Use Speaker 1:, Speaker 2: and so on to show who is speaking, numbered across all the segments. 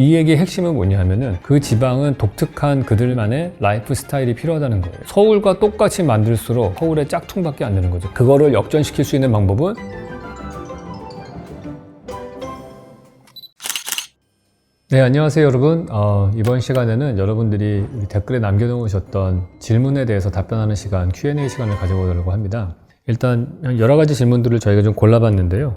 Speaker 1: 이 얘기의 핵심은 뭐냐 하면은 그 지방은 독특한 그들만의 라이프 스타일이 필요하다는 거예요. 서울과 똑같이 만들수록 서울의 짝퉁밖에 안 되는 거죠. 그거를 역전시킬 수 있는 방법은 네, 안녕하세요 여러분. 이번 시간에는 여러분들이 댓글에 남겨놓으셨던 질문에 대해서 답변하는 시간, Q&A 시간을 가져보려고 합니다. 일단 여러 가지 질문들을 저희가 좀 골라봤는데요.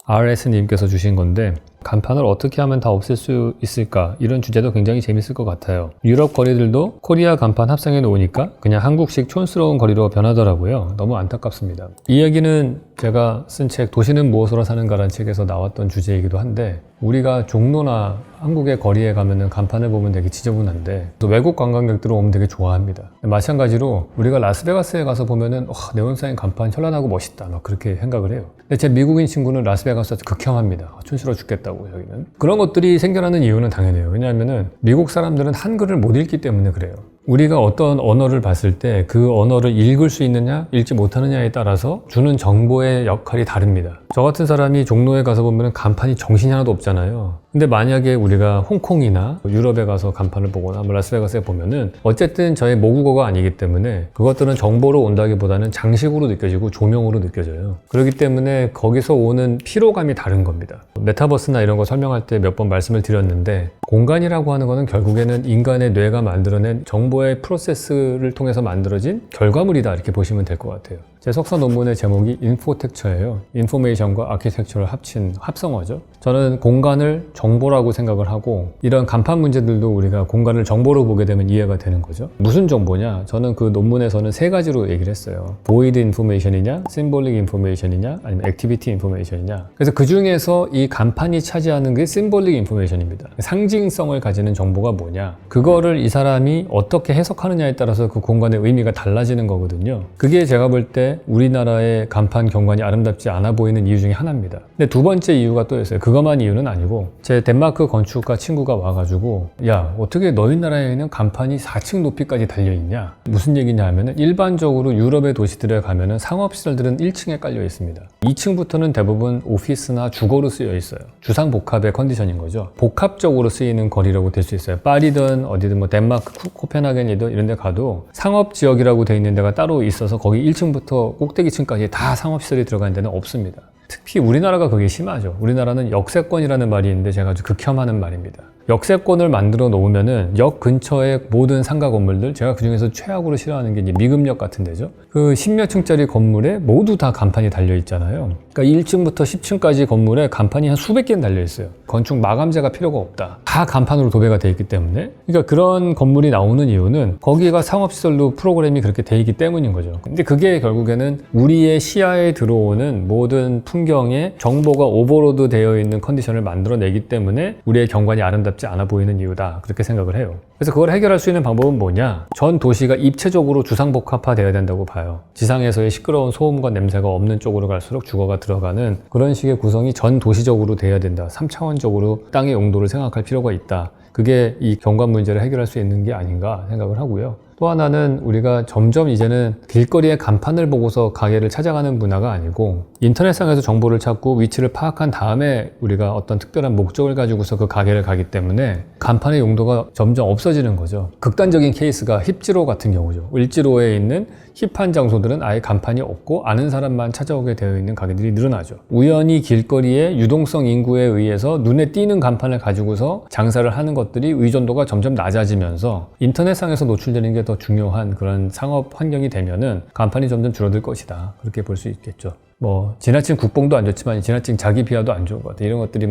Speaker 1: RS님께서 주신 건데, 간판을 어떻게 하면 다 없앨 수 있을까? 이런 주제도 굉장히 재밌을 것 같아요. 유럽 거리들도 코리아 간판 합성해 놓으니까 그냥 한국식 촌스러운 거리로 변하더라고요. 너무 안타깝습니다. 이 얘기는 제가 쓴 책 도시는 무엇으로 사는가라는 책에서 나왔던 주제이기도 한데, 우리가 종로나 한국의 거리에 가면은 간판을 보면 되게 지저분한데 또 외국 관광객들 오면 되게 좋아합니다. 마찬가지로 우리가 라스베가스에 가서 보면은 네온사인 간판 현란하고 멋있다 막 그렇게 생각을 해요. 근데 제 미국인 친구는 라스베가스에서 극혐합니다. 촌스러워 죽겠다고. 여기는 그런 것들이 생겨나는 이유는 당연해요. 왜냐하면은 미국 사람들은 한글을 못 읽기 때문에 그래요. 우리가 어떤 언어를 봤을 때 그 언어를 읽을 수 있느냐 읽지 못하느냐에 따라서 주는 정보의 역할이 다릅니다. 저 같은 사람이 종로에 가서 보면 간판이 정신이 하나도 없잖아요. 근데 만약에 우리가 홍콩이나 유럽에 가서 간판을 보거나 라스베가스에 보면은 어쨌든 저의 모국어가 아니기 때문에 그것들은 정보로 온다기보다는 장식으로 느껴지고 조명으로 느껴져요. 그렇기 때문에 거기서 오는 피로감이 다른 겁니다. 메타버스나 이런 거 설명할 때 몇 번 말씀을 드렸는데, 공간이라고 하는 거는 결국에는 인간의 뇌가 만들어낸 정보의 프로세스를 통해서 만들어진 결과물이다, 이렇게 보시면 될 것 같아요. 제 석사 논문의 제목이 인포텍처예요. 인포메이션과 아키텍처를 합친 합성어죠. 저는 공간을 정보라고 생각을 하고, 이런 간판 문제들도 우리가 공간을 정보로 보게 되면 이해가 되는 거죠. 무슨 정보냐? 저는 그 논문에서는 세 가지로 얘기를 했어요. 보이드 인포메이션이냐, 심볼릭 인포메이션이냐, 아니면 액티비티 인포메이션이냐. 그래서 그 중에서 이 간판이 차지하는 게 심볼릭 인포메이션입니다. 상징성을 가지는 정보가 뭐냐, 그거를 이 사람이 어떻게 해석하느냐에 따라서 그 공간의 의미가 달라지는 거거든요. 그게 제가 볼 때 우리나라의 간판 경관이 아름답지 않아 보이는 이유 중에 하나입니다. 근데 두 번째 이유가 또 있어요. 그것만 이유는 아니고, 제 덴마크 건축가 친구가 와가지고, 야, 어떻게 너희 나라에는 간판이 4층 높이까지 달려있냐? 무슨 얘기냐 하면은, 일반적으로 유럽의 도시들에 가면은 상업시설들은 1층에 깔려 있습니다. 2층부터는 대부분 오피스나 주거로 쓰여 있어요. 주상복합의 컨디션인 거죠. 복합적으로 쓰이는 거리라고 될 수 있어요. 파리든 어디든 뭐 덴마크 코펜하겐이든 이런 데 가도 상업지역이라고 돼 있는 데가 따로 있어서 거기 1층부터 꼭대기층까지 다 상업시설이 들어가는 데는 없습니다. 특히 우리나라가 그게 심하죠. 우리나라는 역세권이라는 말이 있는데 제가 아주 극혐하는 말입니다. 역세권을 만들어 놓으면은 역 근처의 모든 상가 건물들, 제가 그 중에서 최악으로 싫어하는 게 이제 미금역 같은 데죠. 그 10몇 층짜리 건물에 모두 다 간판이 달려 있잖아요. 그러니까 1층부터 10층까지 건물에 간판이 한 수백 개는 달려 있어요. 건축 마감재가 필요가 없다. 다 간판으로 도배가 돼 있기 때문에. 그러니까 그런 건물이 나오는 이유는 거기가 상업시설로 프로그램이 그렇게 돼 있기 때문인 거죠. 근데 그게 결국에는 우리의 시야에 들어오는 모든 풍경에 정보가 오버로드 되어 있는 컨디션을 만들어내기 때문에 우리의 경관이 아름답지 않아 보이는 이유다, 그렇게 생각을 해요. 그래서 그걸 해결할 수 있는 방법은 뭐냐? 전 도시가 입체적으로 주상복합화 되어야 된다고 봐요. 지상에서의 시끄러운 소음과 냄새가 없는 쪽으로 갈수록 주거가 들어가는 그런 식의 구성이 전 도시적으로 돼야 된다. 3차원적으로 땅의 용도를 생각할 필요가 있다. 그게 이 경관 문제를 해결할 수 있는 게 아닌가 생각을 하고요. 또 하나는 우리가 점점 이제는 길거리에 간판을 보고서 가게를 찾아가는 문화가 아니고, 인터넷상에서 정보를 찾고 위치를 파악한 다음에 우리가 어떤 특별한 목적을 가지고서 그 가게를 가기 때문에 간판의 용도가 점점 없어지는 거죠. 극단적인 케이스가 힙지로 같은 경우죠. 을지로에 있는 힙한 장소들은 아예 간판이 없고 아는 사람만 찾아오게 되어 있는 가게들이 늘어나죠. 우연히 길거리에 유동성 인구에 의해서 눈에 띄는 간판을 가지고서 장사를 하는 것들이 의존도가 점점 낮아지면서 인터넷상에서 노출되는 게 더 중요한 그런 상업 환경이 되면은 간판이 점점 줄어들 것이다, 그렇게 볼 수 있겠죠. 뭐 지나친 국뽕도 안 좋지만 지나친 자기 비하도 안 좋은 것 같아요. 이런 것들이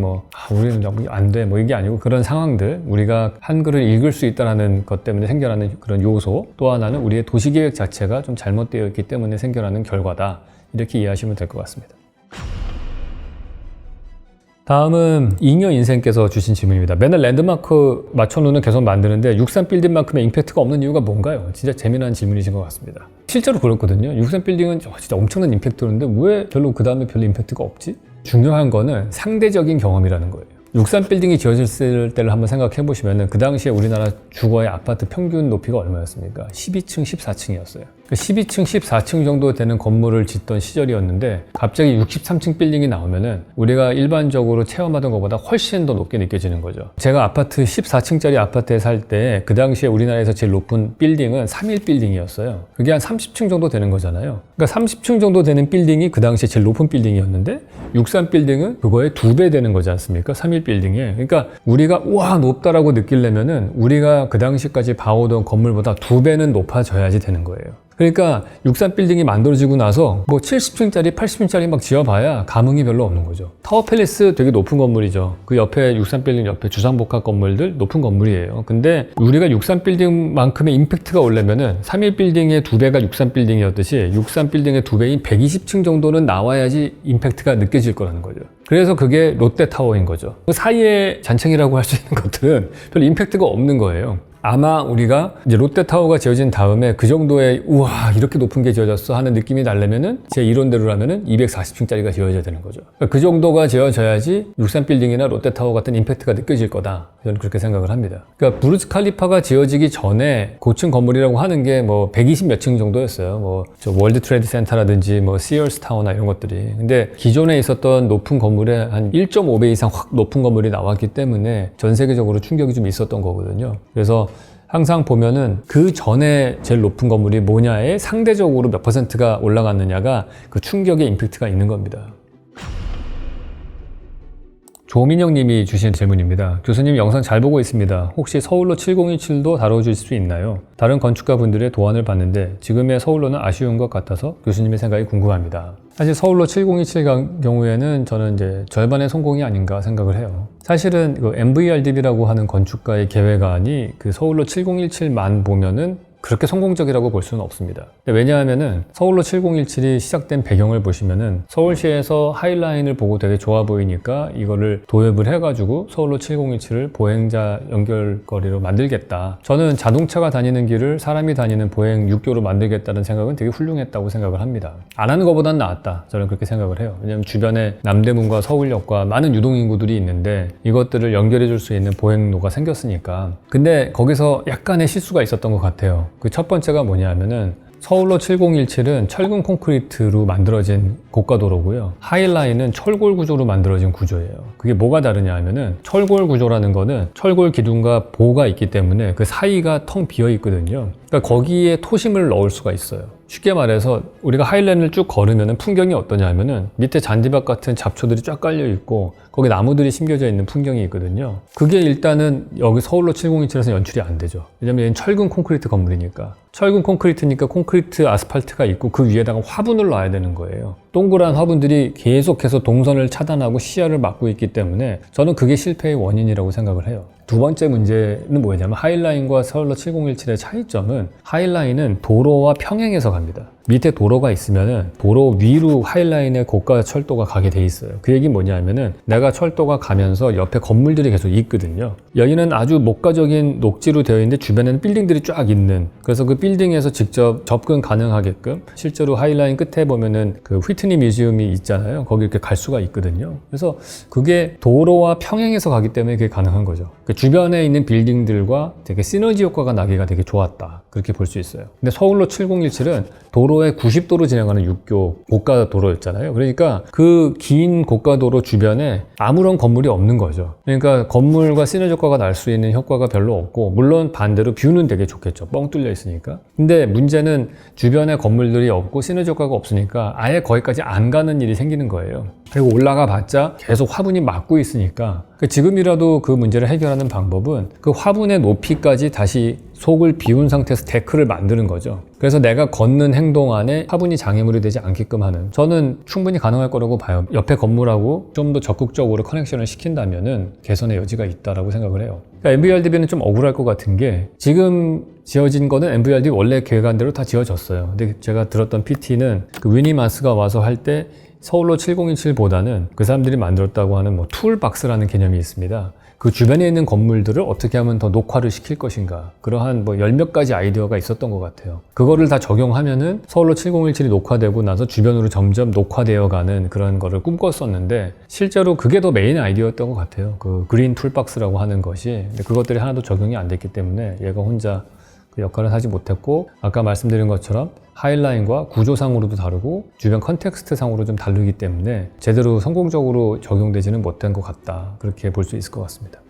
Speaker 1: 우리는 안 돼, 이게 아니고, 그런 상황들, 우리가 한글을 읽을 수 있다는 것 때문에 생겨나는 그런 요소, 또 하나는 우리의 도시계획 자체가 좀 잘못되어 있기 때문에 생겨나는 결과다, 이렇게 이해하시면 될 것 같습니다. 다음은 잉여인생께서 주신 질문입니다. 맨날 랜드마크 맞춰놓는 계속 만드는데 63빌딩만큼의 임팩트가 없는 이유가 뭔가요? 진짜 재미난 질문이신 것 같습니다. 실제로 그렇거든요. 63빌딩은 진짜 엄청난 임팩트였는데 왜 별로 그 다음에 별로 임팩트가 없지? 중요한 거는 상대적인 경험이라는 거예요. 63빌딩이 지어졌을 때를 한번 생각해 보시면 그 당시에 우리나라 주거의 아파트 평균 높이가 얼마였습니까? 12층, 14층이었어요. 12층, 14층 정도 되는 건물을 짓던 시절이었는데 갑자기 63층 빌딩이 나오면은 우리가 일반적으로 체험하던 것보다 훨씬 더 높게 느껴지는 거죠. 제가 아파트 14층짜리 아파트에 살 때 그 당시에 우리나라에서 제일 높은 빌딩은 3일 빌딩이었어요. 그게 한 30층 정도 되는 거잖아요. 그러니까 30층 정도 되는 빌딩이 그 당시에 제일 높은 빌딩이었는데 63 빌딩은 그거의 2배 되는 거지 않습니까? 3일 빌딩에. 그러니까 우리가 우와 높다라고 느끼려면은 우리가 그 당시까지 봐오던 건물보다 2배는 높아져야지 되는 거예요. 그러니까 63빌딩이 만들어지고 나서 뭐 70층짜리, 80층짜리 막 지어봐야 감흥이 별로 없는 거죠. 타워팰리스 되게 높은 건물이죠. 그 옆에 63빌딩 옆에 주상복합 건물들 높은 건물이에요. 근데 우리가 63빌딩만큼의 임팩트가 오려면은 31빌딩의 2배가 63빌딩이었듯이 63빌딩의 2배인 120층 정도는 나와야지 임팩트가 느껴질 거라는 거죠. 그래서 그게 롯데타워인 거죠. 그 사이에 잔챙이라고 할 수 있는 것들은 별 임팩트가 없는 거예요. 아마 우리가 이제 롯데타워가 지어진 다음에 그 정도의 우와 이렇게 높은 게 지어졌어 하는 느낌이 나려면은 제 이론대로라면은 240층짜리가 지어져야 되는 거죠. 그 정도가 지어져야지 63빌딩이나 롯데타워 같은 임팩트가 느껴질 거다. 저는 그렇게 생각을 합니다. 그러니까 부르즈 칼리파가 지어지기 전에 고층 건물이라고 하는 게 뭐 120 몇 층 정도였어요. 뭐 저 월드 트레이드 센터라든지 뭐 시어스 타워나 이런 것들이. 근데 기존에 있었던 높은 건물에 한 1.5배 이상 확 높은 건물이 나왔기 때문에 전 세계적으로 충격이 좀 있었던 거거든요. 그래서 항상 보면은 그 전에 제일 높은 건물이 뭐냐에 상대적으로 몇 퍼센트가 올라갔느냐가 그 충격의 임팩트가 있는 겁니다. 조민영 님이 주신 질문입니다. 교수님 영상 잘 보고 있습니다. 혹시 서울로 7017도 다뤄줄 수 있나요? 다른 건축가 분들의 도안을 봤는데 지금의 서울로는 아쉬운 것 같아서 교수님의 생각이 궁금합니다. 사실 서울로 7027 경우에는 저는 이제 절반의 성공이 아닌가 생각을 해요. 사실은 그 MVRDB라고 하는 건축가의 계획안이 그 서울로 7017만 보면은 그렇게 성공적이라고 볼 수는 없습니다. 왜냐하면은 서울로 7017이 시작된 배경을 보시면은 서울시에서 하이라인을 보고 되게 좋아 보이니까 이거를 도입을 해가지고 서울로 7017을 보행자 연결거리로 만들겠다. 저는 자동차가 다니는 길을 사람이 다니는 보행 육교로 만들겠다는 생각은 되게 훌륭했다고 생각을 합니다. 안 하는 것보단 나았다. 저는 그렇게 생각을 해요. 왜냐하면 주변에 남대문과 서울역과 많은 유동인구들이 있는데 이것들을 연결해 줄 수 있는 보행로가 생겼으니까. 근데 거기서 약간의 실수가 있었던 것 같아요. 그 첫 번째가 뭐냐면은 서울로 7017은 철근 콘크리트로 만들어진 고가도로고요. 하이라인은 철골 구조로 만들어진 구조예요. 그게 뭐가 다르냐 하면은 철골 구조라는 거는 철골 기둥과 보가 있기 때문에 그 사이가 텅 비어 있거든요. 그러니까 거기에 토심을 넣을 수가 있어요. 쉽게 말해서 우리가 하이라인을 쭉 걸으면 풍경이 어떠냐 하면은 밑에 잔디밭 같은 잡초들이 쫙 깔려 있고 거기 나무들이 심겨져 있는 풍경이 있거든요. 그게 일단은 여기 서울로 7027에서 연출이 안 되죠. 왜냐면 얘는 철근 콘크리트 건물이니까. 철근 콘크리트니까 콘크리트 아스팔트가 있고 그 위에다가 화분을 놔야 되는 거예요. 동그란 화분들이 계속해서 동선을 차단하고 시야를 막고 있기 때문에 저는 그게 실패의 원인이라고 생각을 해요. 두 번째 문제는 뭐냐면 하이라인과 서울로 7017의 차이점은 하이라인은 도로와 평행해서 갑니다. 밑에 도로가 있으면은 도로 위로 하이라인의 고가 철도가 가게 돼 있어요. 그 얘기 뭐냐면은 내가 철도가 가면서 옆에 건물들이 계속 있거든요. 여기는 아주 목가적인 녹지로 되어 있는데 주변에는 빌딩들이 쫙 있는, 그래서 그 빌딩에서 직접 접근 가능하게끔 실제로 하이라인 끝에 보면은 그 휘트니 뮤지엄이 있잖아요. 거기 이렇게 갈 수가 있거든요. 그래서 그게 도로와 평행해서 가기 때문에 그게 가능한 거죠. 그 주변에 있는 빌딩들과 되게 시너지 효과가 나기가 되게 좋았다. 그렇게 볼 수 있어요. 근데 서울로 7017은 도로에 90도로 진행하는 육교 고가도로였잖아요. 그러니까 그 긴 고가도로 주변에 아무런 건물이 없는 거죠. 그러니까 건물과 시너지 효과가 날 수 있는 효과가 별로 없고, 물론 반대로 뷰는 되게 좋겠죠. 뻥 뚫려 있으니까. 근데 문제는 주변에 건물들이 없고 시너지 효과가 없으니까 아예 거기까지 안 가는 일이 생기는 거예요. 그리고 올라가 봤자 계속 화분이 막고 있으니까 지금이라도 그 문제를 해결하는 방법은 그 화분의 높이까지 다시 속을 비운 상태에서 데크를 만드는 거죠. 그래서 내가 걷는 행동 안에 화분이 장애물이 되지 않게끔 하는, 저는 충분히 가능할 거라고 봐요. 옆에 건물하고 좀 더 적극적으로 커넥션을 시킨다면은 개선의 여지가 있다라고 생각을 해요. 그러니까 MVRDB는 좀 억울할 것 같은 게 지금 지어진 거는 MVRDB 원래 계획한 대로 다 지어졌어요. 근데 제가 들었던 PT는 그 위니 마스가 와서 할 때 서울로 7027보다는 그 사람들이 만들었다고 하는 뭐 툴박스라는 개념이 있습니다. 그 주변에 있는 건물들을 어떻게 하면 더 녹화를 시킬 것인가, 그러한 뭐 10몇 가지 아이디어가 있었던 것 같아요. 그거를 다 적용하면은 서울로 7017이 녹화되고 나서 주변으로 점점 녹화되어 가는 그런 거를 꿈꿨었는데 실제로 그게 더 메인 아이디어였던 것 같아요. 그 그린 툴박스라고 하는 것이. 근데 그것들이 하나도 적용이 안 됐기 때문에 얘가 혼자 그 역할을 하지 못했고, 아까 말씀드린 것처럼 하이라인과 구조상으로도 다르고 주변 컨텍스트 상으로 좀 다르기 때문에 제대로 성공적으로 적용되지는 못한 것 같다. 그렇게 볼 수 있을 것 같습니다.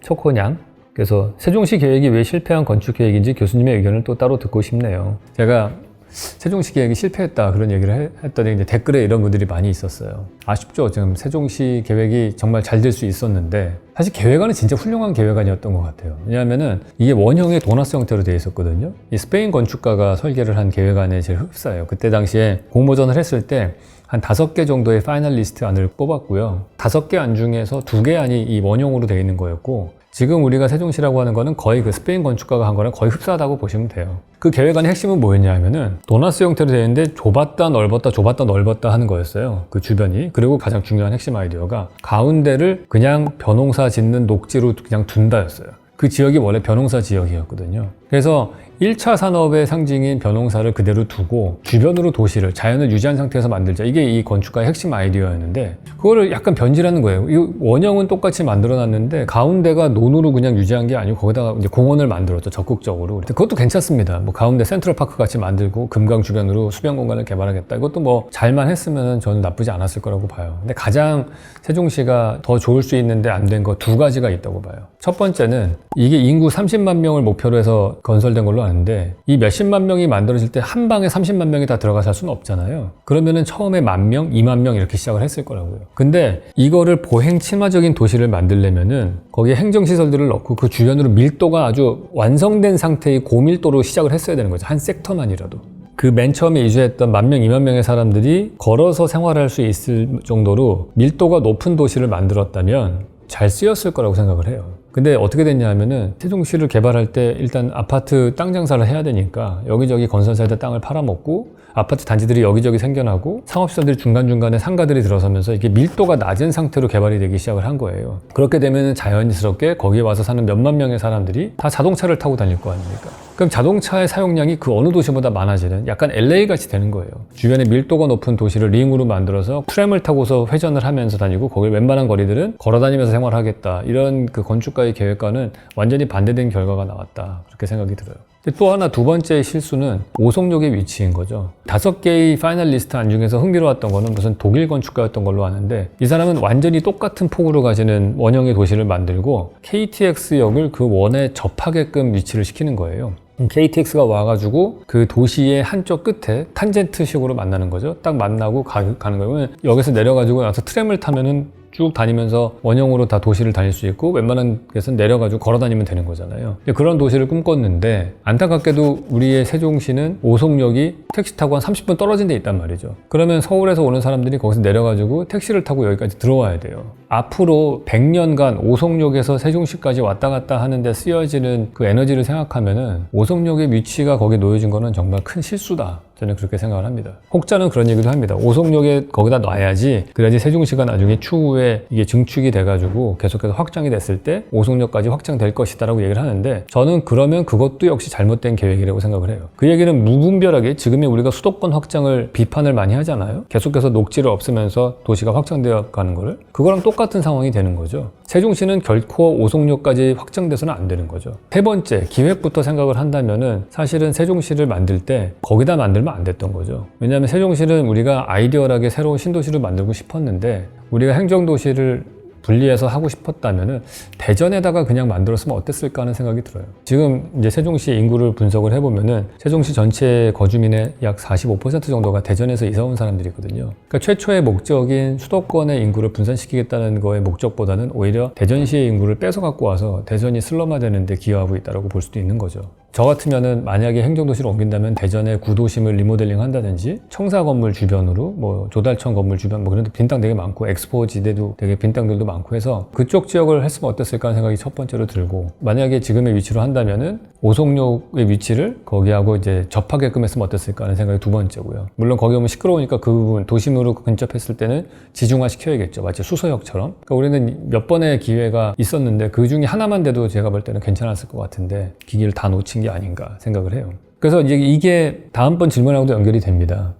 Speaker 1: 초코냥. 그래서 세종시 계획이 왜 실패한 건축 계획인지 교수님의 의견을 또 따로 듣고 싶네요. 제가 세종시 계획이 실패했다 그런 얘기를 했더니 이제 댓글에 이런 분들이 많이 있었어요. 아쉽죠. 지금 세종시 계획이 정말 잘 될 수 있었는데 사실 계획안은 진짜 훌륭한 계획안이었던 것 같아요. 왜냐하면은 이게 원형의 도너스 형태로 되어 있었거든요. 이 스페인 건축가가 설계를 한 계획안에 제일 흡사해요. 그때 당시에 공모전을 했을 때 한 5개 정도의 파이널리스트 안을 뽑았고요. 5개 안 중에서 2개 안이 이 원형으로 되어 있는 거였고, 지금 우리가 세종시라고 하는 거는 거의 그 스페인 건축가가 한 거랑 거의 흡사하다고 보시면 돼요. 그 계획안의 핵심은 뭐였냐 하면은 도너스 형태로 되어 있는데 좁았다 넓었다 좁았다 넓었다 하는 거였어요. 그 주변이. 그리고 가장 중요한 핵심 아이디어가 가운데를 그냥 벼농사 짓는 녹지로 그냥 둔다였어요. 그 지역이 원래 벼농사 지역이었거든요. 그래서 1차 산업의 상징인 벼농사를 그대로 두고 주변으로 도시를, 자연을 유지한 상태에서 만들자. 이게 이 건축가의 핵심 아이디어였는데 그거를 약간 변질하는 거예요. 이 원형은 똑같이 만들어놨는데 가운데가 논으로 그냥 유지한 게 아니고 거기다가 이제 공원을 만들었죠. 적극적으로. 그것도 괜찮습니다. 뭐 가운데 센트럴파크 같이 만들고 금강 주변으로 수변 공간을 개발하겠다. 이것도 뭐 잘만 했으면 저는 나쁘지 않았을 거라고 봐요. 근데 가장 세종시가 더 좋을 수 있는데 안 된 거 2가지가 있다고 봐요. 첫 번째는 이게 인구 30만 명을 목표로 해서 건설된 걸로 아는데 이 몇십만 명이 만들어질 때 한 방에 30만 명이 다 들어가서 할 수는 없잖아요. 그러면은 처음에 10,000명, 20,000명 이렇게 시작을 했을 거라고요. 근데 이거를 보행 친화적인 도시를 만들려면은 거기에 행정시설들을 넣고 그 주변으로 밀도가 아주 완성된 상태의 고밀도로 시작을 했어야 되는 거죠. 한 섹터만이라도. 그 맨 처음에 이주했던 10,000명, 20,000명의 사람들이 걸어서 생활할 수 있을 정도로 밀도가 높은 도시를 만들었다면 잘 쓰였을 거라고 생각을 해요. 근데 어떻게 됐냐 하면은 세종시를 개발할 때 일단 아파트 땅 장사를 해야 되니까 여기저기 건설사에다 땅을 팔아먹고 아파트 단지들이 여기저기 생겨나고 상업시설들이 중간중간에 상가들이 들어서면서 이게 밀도가 낮은 상태로 개발이 되기 시작을 한 거예요. 그렇게 되면 자연스럽게 거기에 와서 사는 몇만 명의 사람들이 다 자동차를 타고 다닐 거 아닙니까? 그럼 자동차의 사용량이 그 어느 도시보다 많아지는 약간 LA같이 되는 거예요. 주변에 밀도가 높은 도시를 링으로 만들어서 트램을 타고서 회전을 하면서 다니고 거기 웬만한 거리들은 걸어다니면서 생활하겠다. 이런 그 건축가의 계획과는 완전히 반대된 결과가 나왔다. 그렇게 생각이 들어요. 또 하나 두 번째 실수는 오송역의 위치인 거죠. 5개의 파이널리스트 안 중에서 흥미로웠던 거는 무슨 독일 건축가였던 걸로 아는데 이 사람은 완전히 똑같은 폭으로 가지는 원형의 도시를 만들고 KTX역을 그 원에 접하게끔 위치를 시키는 거예요. KTX가 와가지고 그 도시의 한쪽 끝에 탄젠트식으로 만나는 거죠. 딱 만나고 가는 거예요. 여기서 내려가지고 나서 트램을 타면은 쭉 다니면서 원형으로 다 도시를 다닐 수 있고 웬만한 데서는 내려가지고 걸어 다니면 되는 거잖아요. 그런 도시를 꿈꿨는데 안타깝게도 우리의 세종시는 오송역이 택시 타고 한 30분 떨어진 데 있단 말이죠. 그러면 서울에서 오는 사람들이 거기서 내려가지고 택시를 타고 여기까지 들어와야 돼요. 앞으로 100년간 오송역에서 세종시까지 왔다 갔다 하는데 쓰여지는 그 에너지를 생각하면은 오송역의 위치가 거기에 놓여진 거는 정말 큰 실수다. 저는 그렇게 생각을 합니다. 혹자는 그런 얘기도 합니다. 오송역에 거기다 놔야지, 그래야지 세종시가 나중에 추후에 이게 증축이 돼가지고 계속해서 확장이 됐을 때 오송역까지 확장될 것이다라고 얘기를 하는데 저는 그러면 그것도 역시 잘못된 계획이라고 생각을 해요. 그 얘기는 무분별하게 지금의 우리가 수도권 확장을 비판을 많이 하잖아요. 계속해서 녹지를 없애면서 도시가 확장되어 가는 거를. 그거랑 똑같은 상황이 되는 거죠. 세종시는 결코 오송역까지 확장돼서는 안 되는 거죠. 세 번째, 기획부터 생각을 한다면은 사실은 세종시를 만들 때 거기다 만들면 안 됐던 거죠. 왜냐하면 세종시는 우리가 아이디어하게 새로운 신도시를 만들고 싶었는데 우리가 행정도시를 분리해서 하고 싶었다면은 대전에다가 그냥 만들었으면 어땠을까 하는 생각이 들어요. 지금 이제 세종시 인구를 분석을 해보면은 세종시 전체 거주민의 약 45% 정도가 대전에서 이사 온 사람들이거든요. 그러니까 최초의 목적인 수도권의 인구를 분산시키겠다는 거의 목적보다는 오히려 대전시의 인구를 뺏어 갖고 와서 대전이 슬럼화되는 데 기여하고 있다고 볼 수도 있는 거죠. 저 같으면은 만약에 행정도시를 옮긴다면 대전의 구도심을 리모델링 한다든지 청사 건물 주변으로 뭐 조달청 건물 주변 뭐 그런 데 빈 땅 되게 많고 엑스포 지대도 되게 빈 땅들도 많고 해서 그쪽 지역을 했으면 어땠을까 하는 생각이 첫 번째로 들고, 만약에 지금의 위치로 한다면은 오송역의 위치를 거기하고 이제 접하게끔 했으면 어땠을까 하는 생각이 두 번째고요. 물론 거기 오면 시끄러우니까 그 부분 도심으로 근접했을 때는 지중화 시켜야겠죠. 마치 수서역처럼. 그러니까 우리는 몇 번의 기회가 있었는데 그 중에 하나만 돼도 제가 볼 때는 괜찮았을 것 같은데 기기를 다 놓친 게 아닌가 생각을 해요. 그래서 이제 이게 다음번 질문하고도 연결이 됩니다.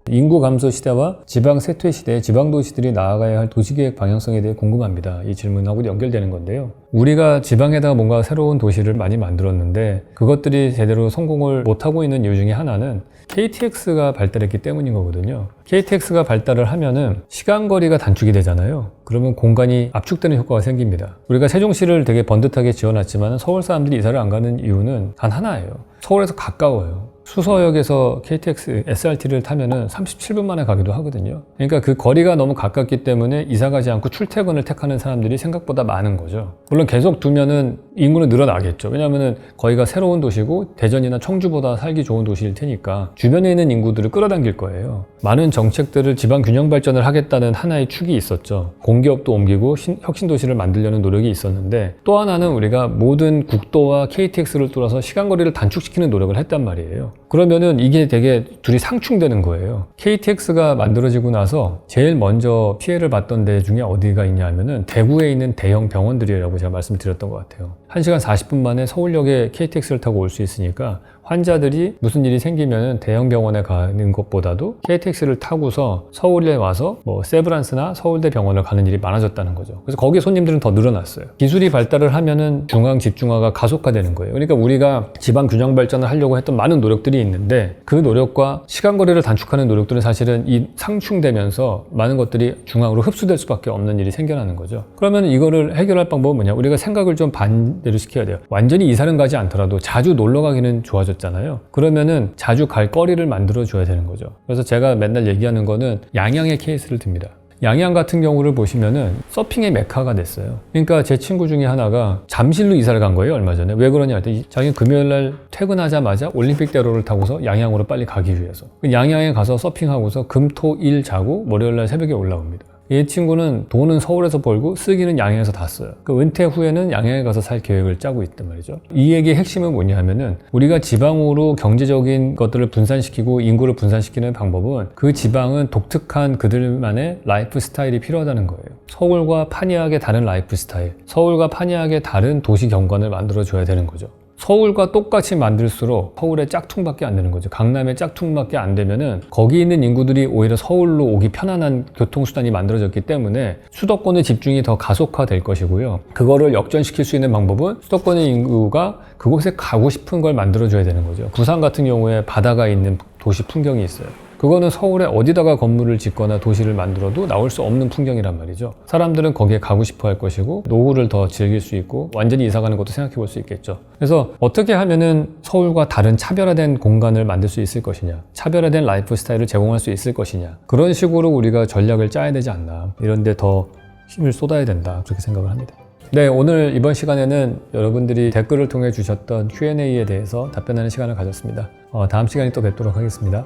Speaker 1: 인구 감소 시대와 지방 쇠퇴 시대에 지방 도시들이 나아가야 할 도시계획 방향성에 대해 궁금합니다. 이 질문하고 연결되는 건데요. 우리가 지방에다가 뭔가 새로운 도시를 많이 만들었는데 그것들이 제대로 성공을 못하고 있는 이유 중에 하나는 KTX가 발달했기 때문인 거거든요. KTX가 발달을 하면은 시간거리가 단축이 되잖아요. 그러면 공간이 압축되는 효과가 생깁니다. 우리가 세종시를 되게 번듯하게 지어놨지만 서울 사람들이 이사를 안 가는 이유는 단 하나예요. 서울에서 가까워요. 수서역에서 KTX, SRT를 타면은 37분 만에 가기도 하거든요. 그러니까 그 거리가 너무 가깝기 때문에 이사 가지 않고 출퇴근을 택하는 사람들이 생각보다 많은 거죠. 물론 계속 두면은 인구는 늘어나겠죠. 왜냐하면은 거기가 새로운 도시고 대전이나 청주보다 살기 좋은 도시일 테니까 주변에 있는 인구들을 끌어당길 거예요. 많은 정책들을 지방 균형 발전을 하겠다는 하나의 축이 있었죠. 공기업도 옮기고 혁신도시를 만들려는 노력이 있었는데 또 하나는 우리가 모든 국도와 KTX를 뚫어서 시간거리를 단축시키는 노력을 했단 말이에요. 그러면은 이게 되게 둘이 상충되는 거예요. KTX가 만들어지고 나서 제일 먼저 피해를 봤던 데 중에 어디가 있냐 하면은 대구에 있는 대형 병원들이라고 제가 말씀드렸던 것 같아요. 1시간 40분 만에 서울역에 KTX를 타고 올 수 있으니까 환자들이 무슨 일이 생기면 대형 병원에 가는 것보다도 KTX를 타고서 서울에 와서 뭐 세브란스나 서울대 병원을 가는 일이 많아졌다는 거죠. 그래서 거기에 손님들은 더 늘어났어요. 기술이 발달을 하면은 중앙 집중화가 가속화되는 거예요. 그러니까 우리가 지방 균형 발전을 하려고 했던 많은 노력들이 있는데 그 노력과 시간거리를 단축하는 노력들은 사실은 이 상충되면서 많은 것들이 중앙으로 흡수될 수밖에 없는 일이 생겨나는 거죠. 그러면 이거를 해결할 방법은 뭐냐? 우리가 생각을 좀 반대로 시켜야 돼요. 완전히 이사는 가지 않더라도 자주 놀러 가기는 좋아졌잖아요. 그러면은 자주 갈 거리를 만들어 줘야 되는 거죠. 그래서 제가 맨날 얘기하는 거는 양양의 케이스를 듭니다. 양양 같은 경우를 보시면은 서핑의 메카가 됐어요. 그러니까 제 친구 중에 하나가 잠실로 이사를 간 거예요, 얼마 전에. 왜 그러냐 했더니 자기는 금요일날 퇴근하자마자 올림픽대로를 타고서 양양으로 빨리 가기 위해서. 양양에 가서 서핑하고서 금, 토, 일 자고 월요일날 새벽에 올라옵니다. 이 친구는 돈은 서울에서 벌고 쓰기는 양양에서 다 써요. 그 은퇴 후에는 양양에 가서 살 계획을 짜고 있단 말이죠. 이 얘기의 핵심은 뭐냐 하면은 우리가 지방으로 경제적인 것들을 분산시키고 인구를 분산시키는 방법은 그 지방은 독특한 그들만의 라이프 스타일이 필요하다는 거예요. 서울과 판이하게 다른 라이프 스타일, 서울과 판이하게 다른 도시 경관을 만들어줘야 되는 거죠. 서울과 똑같이 만들수록 서울의 짝퉁밖에 안 되는 거죠. 강남의 짝퉁밖에 안 되면은 거기 있는 인구들이 오히려 서울로 오기 편안한 교통수단이 만들어졌기 때문에 수도권의 집중이 더 가속화될 것이고요. 그거를 역전시킬 수 있는 방법은 수도권의 인구가 그곳에 가고 싶은 걸 만들어줘야 되는 거죠. 부산 같은 경우에 바다가 있는 도시 풍경이 있어요. 그거는 서울에 어디다가 건물을 짓거나 도시를 만들어도 나올 수 없는 풍경이란 말이죠. 사람들은 거기에 가고 싶어 할 것이고 노후를 더 즐길 수 있고 완전히 이사 가는 것도 생각해 볼 수 있겠죠. 그래서 어떻게 하면은 서울과 다른 차별화된 공간을 만들 수 있을 것이냐, 차별화된 라이프 스타일을 제공할 수 있을 것이냐, 그런 식으로 우리가 전략을 짜야 되지 않나, 이런 데 더 힘을 쏟아야 된다, 그렇게 생각을 합니다. 네, 오늘 이번 시간에는 여러분들이 댓글을 통해 주셨던 Q&A에 대해서 답변하는 시간을 가졌습니다. 다음 시간에 또 뵙도록 하겠습니다.